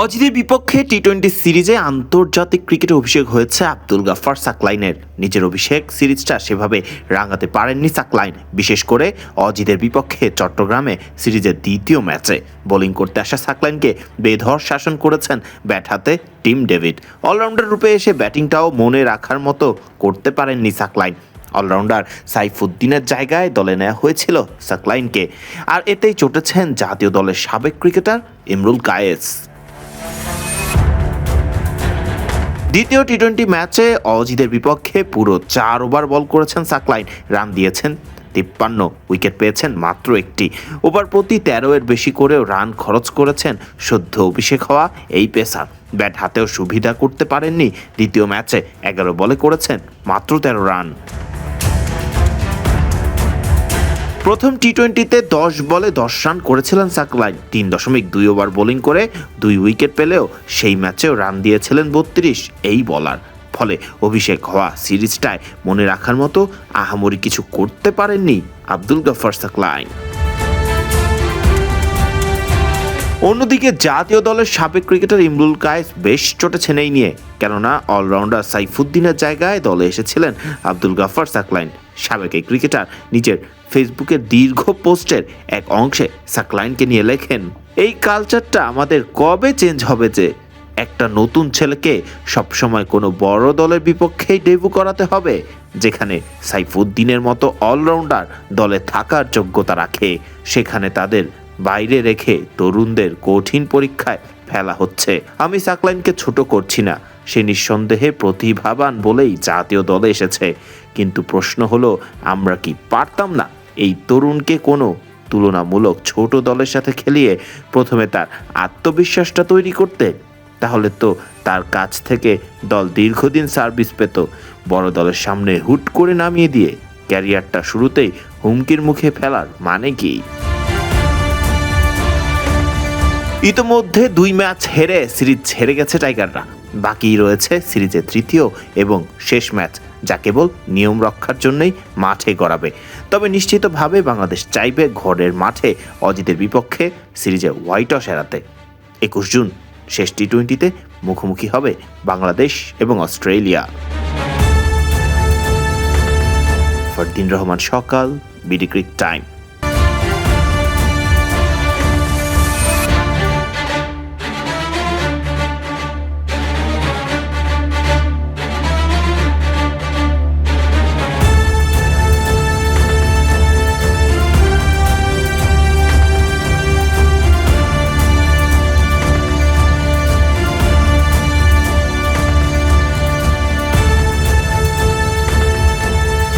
অজিদের বিপক্ষে টি-20 সিরিজে আন্তর্জাতিক ক্রিকেটে অভিষেক হয়েছে আব্দুল গাফফার সাকলাইনের। নিজের অভিষেক সিরিজটা সেভাবে রাঙাতে পারেননি সাকলাইন, বিশেষ করে অজিদের বিপক্ষে চট্টগ্রামে সিরিজের দ্বিতীয় ম্যাচে বোলিং করতে আসা সাকলাইনকে বেধড় শাসন করেছেন ব্যাট হাতে টিম ডেভিড। অলরাউন্ডার রূপে এসে ব্যাটিংটাও মনে রাখার মতো করতে পারেননি সাকলাইন। অলরাউন্ডার সাইফুদ্দিনের জায়গায় দলে নেওয়া হয়েছিল সাকলাইনকে, আর এতেই চটেছেন জাতীয় দলের সাবেক ক্রিকেটার ইমরুল কায়েস। দ্বিতীয় টি-20 ম্যাচে অজিদের বিপক্ষে পুরো 4 ওভার বল করেছেন সাকলাইন, রান দিয়েছেন 53, উইকেট পেয়েছেন মাত্র একটি। ওভার প্রতি 13 বেশি করেও রান খরচ করেছেন সদ্য অভিষেক হওয়া এই পেসার। ব্যাট হাতেও সুবিধা করতে পারেননি। দ্বিতীয় ম্যাচে 11 বলে করেছেন মাত্র 13 রান। প্রথম টি-20তে 10 বলে 10 রান করেছিলেন সাকলাইন। 3.2 ওভার বোলিং করে 2 উইকেট পেলেও সেই ম্যাচেও রান দিয়েছিলেন 32 এই বলার। ফলে অভিষেক হওয়া সিরিজটায় মনে রাখার মতো আহামরি কিছু করতে পারেননি আব্দুল গাফফার সাকলাইন। অন্যদিকে জাতীয় দলের সাবেক ক্রিকেটার ইমরুল কায়েস বেশ চটেছেন এই নিয়ে, কেননা অলরাউন্ডার সাইফুদ্দিনের জায়গায় দলে এসেছিলেন আব্দুল গাফফার সাকলাইন। সাবেক এই ক্রিকেটার নিজের ফেসবুকের দীর্ঘ পোস্টের এক অংশে সাকলাইনকে নিয়ে লেখেন, এই কালচারটা আমাদের কবে চেঞ্জ হবে যে একটা নতুন ছেলেকে সবসময় কোনো বড় দলের বিপক্ষেই ডেবিউ করাতে হবে, যেখানে সাইফুদ্দিনের মতো অলরাউন্ডার দলে থাকার যোগ্যতা রাখে, সেখানে তাদের বাইরে রেখে তরুণদের কঠিন পরীক্ষায় ফেলা হচ্ছে। আমি সাকলাইনকে ছোট করছি না, সে নিঃসন্দেহে প্রতিভাবান বলেই জাতীয় দলে এসেছে, কিন্তু প্রশ্ন হলো আমরা কি পারতাম না এই তরুণকে কোনো তুলনামূলক ছোট দলের সাথে খেলিয়ে প্রথমে তার আত্মবিশ্বাসটা তৈরি করতে? তাহলে তো তার কাছ থেকে দল দীর্ঘদিন সার্ভিস পেত। বড় দলের সামনে হুট করে নামিয়ে দিয়ে ক্যারিয়ারটা শুরুতেই হুমকির মুখে ফেলার মানে কি? ইতোমধ্যে 2 ম্যাচ হেরে সিরিজ হেরে গেছে টাইগাররা। বাকি রয়েছে সিরিজের তৃতীয় এবং শেষ ম্যাচ, যা কেবল নিয়ম রক্ষার জন্যই মাঠে গড়াবে। তবে নিশ্চিতভাবে বাংলাদেশ চাইবে ঘরের মাঠে অজিতের বিপক্ষে সিরিজে হোয়াইট টস এড়াতে। 21 জুন শেষ টি-20তে মুখোমুখি হবে বাংলাদেশ এবং অস্ট্রেলিয়া। ফরদিন রহমান সকাল, বিডি ক্রিক টাইম।